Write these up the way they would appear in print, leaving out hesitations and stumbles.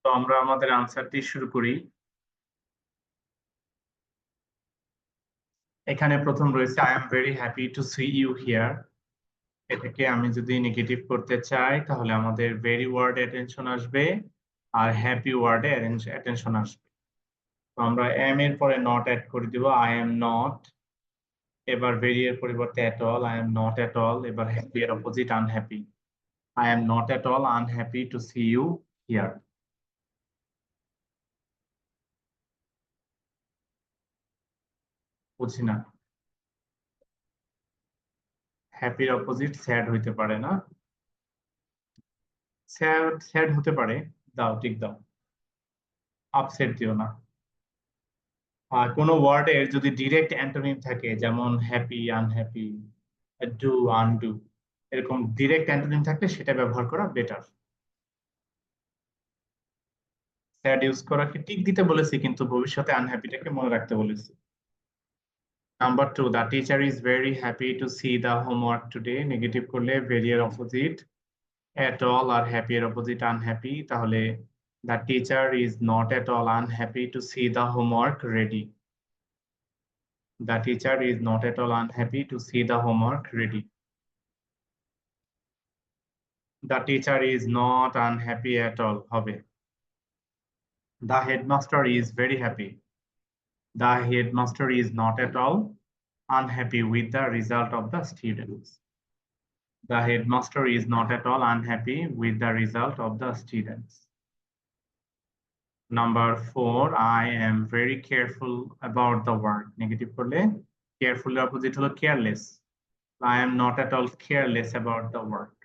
তো আমরা আমাদের আনসারটি শুরু করি। এখানে প্রথম রয়েছে I am very happy to see you here. এটাকে আমি যদি নেগেটিভ করতে চাই তাহলে আমাদের ভেরি ওয়ার্ডে অ্যাটেনশন আসবে আর হ্যাপি ওয়ার্ডে অ্যাটেনশন আসবে। তো আমরা এম এর পরে নট অ্যাড করে দিব, আই এম নট। এবার ভেরি এর পরিবর্তে at all, I am not at all. এবার হ্যাপি এর opposite unhappy, I am not at all unhappy to see you here. বুঝি না, হ্যাপির অপোজিট স্যাড হইতে পারে না? স্যাড স্যাড হতে পারে, দাও টিক দাও। আপসেট দিও না। আর কোনো ওয়ার্ডের যদি ডিরেক্ট অ্যান্টোনিম থাকে, যেমন হ্যাপি আনহ্যাপি, ডু আনডু, এরকম ডিরেক্ট অ্যান্টোনিম থাকলে সেটা ব্যবহার করা বেটার। স্যাড ইউজ করাকে টিক দিতে বলেছি, কিন্তু ভবিষ্যতে আনহ্যাপিটাকে মনে রাখতে বলেছি। Number 2, the teacher is very happy to see the homework today. Negative করলে ভেরি এর অপোজিট এট অল, আর হ্যাপি এর অপোজিট আনহ্যাপি। তাহলে the teacher is not at all unhappy to see the homework ready. The teacher is not at all unhappy to see the homework ready. The teacher is not unhappy at all হবে। The headmaster is very happy. The headmaster is not at all unhappy with the result of the students. The headmaster is not at all unhappy with the result of the students. Number 4, I am very careful about the work. Negative করলে careful এর opposite হলো careless. I am not at all careless about the work.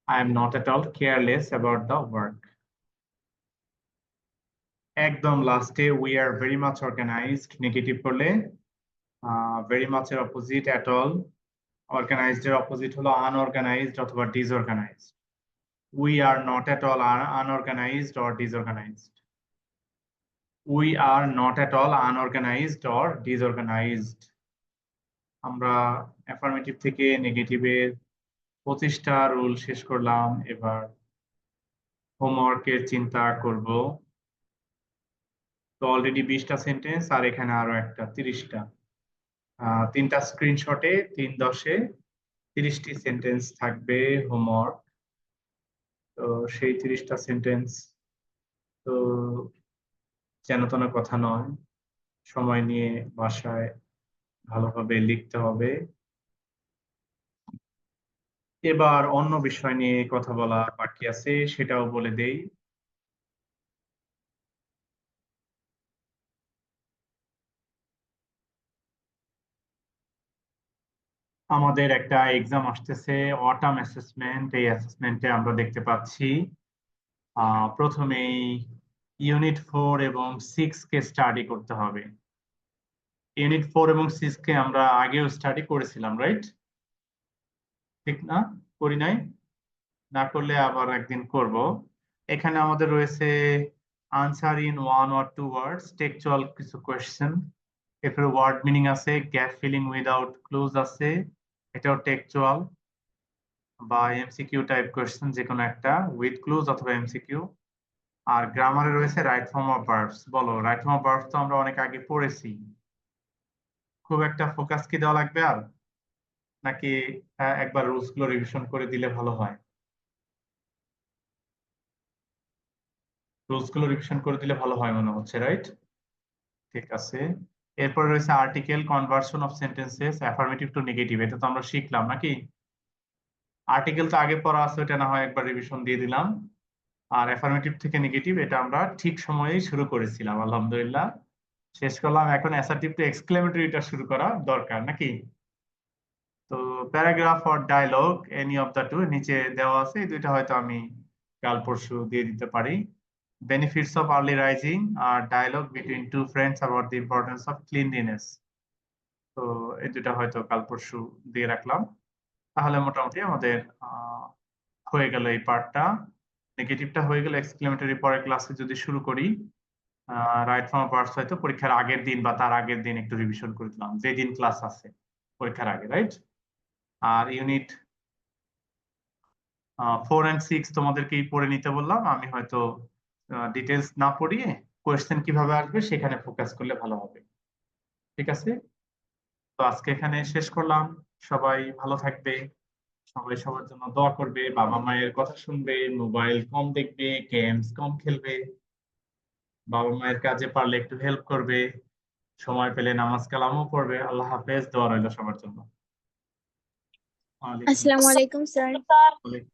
I am not at all careless about the work. একদম লাস্টে we are very much organized। Negative করলে very much এর opposite at all, organized এর opposite হলো unorganized অথবা disorganized। We are not at all unorganized or disorganized. We are not at all unorganized or disorganized. আমরা affirmative থেকে নেগেটিভের 25টা rule শেষ করলাম। এবার হোমওয়ার্কের চিন্তা করব। তো অলরেডি 20টা সেন্টেন্স, আর এখানে আরো একটা 30টা। 3টা স্ক্রিনশটে 3×10 30টি সেন্টেন্স থাকবে হোমওয়ার্ক। তো সেই 30টা সেন্টেন্স তো যেন তেন কথা নয়, সময় নিয়ে বাসায় ভালোভাবে লিখতে হবে। এবার অন্য বিষয় নিয়ে কথা বলা বাকি আছে, সেটাও বলে দেই। আমাদের একটা এক্সাম আসতেছে, অটাম অ্যাসেসমেন্ট। এই অ্যাসেসমেন্টে আমরা দেখতে পাচ্ছি প্রথমেই ইউনিট 4 এবং 6 কে স্টাডি করতে হবে। ইউনিট 4 এবং 6 কে আমরা আগেও স্টাডি করেছিলাম, রাইট? ঠিক না? করি নাই? না করলে আবার একদিন করব। এখানে আমাদের রয়েছে answer in 1 or 2 words, textual কিছু কোয়েশ্চেন। এরপরে ওয়ার্ড মিনিং আছে, গ্যাপ ফিলিং উইদাউট ক্লুজ আছে, এটাও টেক্সচুয়াল বা এমসিকিউ টাইপ কোয়েশ্চেন, যে কোনো একটা উইথ ক্লুজ অথবা এমসিকিউ। আর গ্রামারে রয়েছে রাইট ফর্ম অফ ভার্বস। বলো, রাইট ফর্ম অফ ভার্বস তো আমরা অনেক আগে পড়েছি। খুব একটা ফোকাস কি দেওয়া লাগবে আর, নাকি একবার রুলস গুলো রিভিশন করে দিলে ভালো হয়? রুলস গুলো রিভিশন করে দিলে ভালো হয় মনে হচ্ছে, রাইট? ঠিক আছে। এরপর রয়েছে article conversion of sentences, affirmative two negative. এটা তো আমরা শিখলাম নাকি? আর্টিকেল তো আগে পড়া আছে, এটা না হয় একবার রিভিশন দিয়ে দিলাম। আর অ্যাফার্মেটিভ থেকে নেগেটিভ এটা আমরা ঠিক সময়েই শুরু করেছিলাম, আলহামদুলিল্লাহ শেষ করলাম। এখন অ্যাসার্টিভ টু এক্সক্লেমেটরিটা শুরু করা দরকার নাকি? তো paragraph or dialogue, any of the two নিচে দেওয়া আছে, এই দুইটা হয়তো আমি কাল পরশু দিয়ে দিতে পারি। বেনিফিটস অফ আর্লি রাইজিং আর dialogue between two friends about the importance of cleanliness. তো এই দুটা হয়তো কাল পরশু দিয়ে রাখলাম। তাহলে মোটামুটি আমাদের হয়ে গেল এই পার্টটা। নেগেটিভটা হয়ে গেল। এক্সক্লেমেটরি পরের ক্লাসে যদি শুরু করি। রাইট ফর্ম অফ ভার্বস হয়তো পরীক্ষার আগের দিন বা তার আগের দিন একটু রিভিশন করে দিলাম, যেদিন ক্লাস আছে পরীক্ষার আগে, রাইট? আর ইউনিট 4 and 6 তোমাদেরকেই পড়ে নিতে বললাম, আমি হয়তো ডিটেলস না পড়িয়ে কোয়েশ্চেন কিভাবে আসবে সেখানে ফোকাস করলে ভালো হবে। ঠিক আছে, তো আজকে এখানে শেষ করলাম। সবাই ভালো থাকবে, সবাই সবার জন্য দোয়া করবে, বাবা মায়ের কথা শুনবে, মোবাইল কম দেখবে, গেমস কম খেলবে, বাবা মায়ের কাজে পারলে একটু হেল্প করবে, সময় পেলে নামাজ কালামও পড়বে। আল্লাহ হাফেজ, দোয়া রইল সবার জন্য। ওয়ালাইকুম আসসালামু আলাইকুম স্যার। আসসালাম।